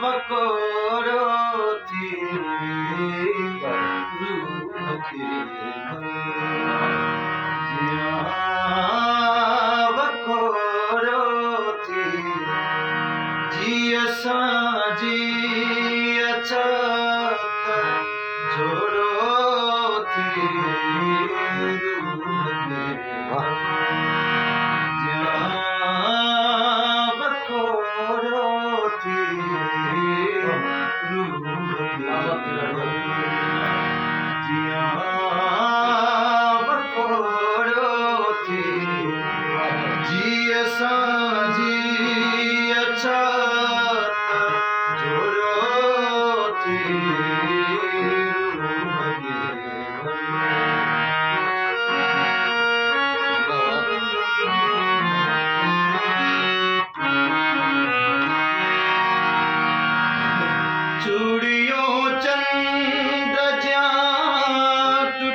बकोरो थी रूह के बकोरो थी जिया साजी अछत जोड़ो थी चूड़ी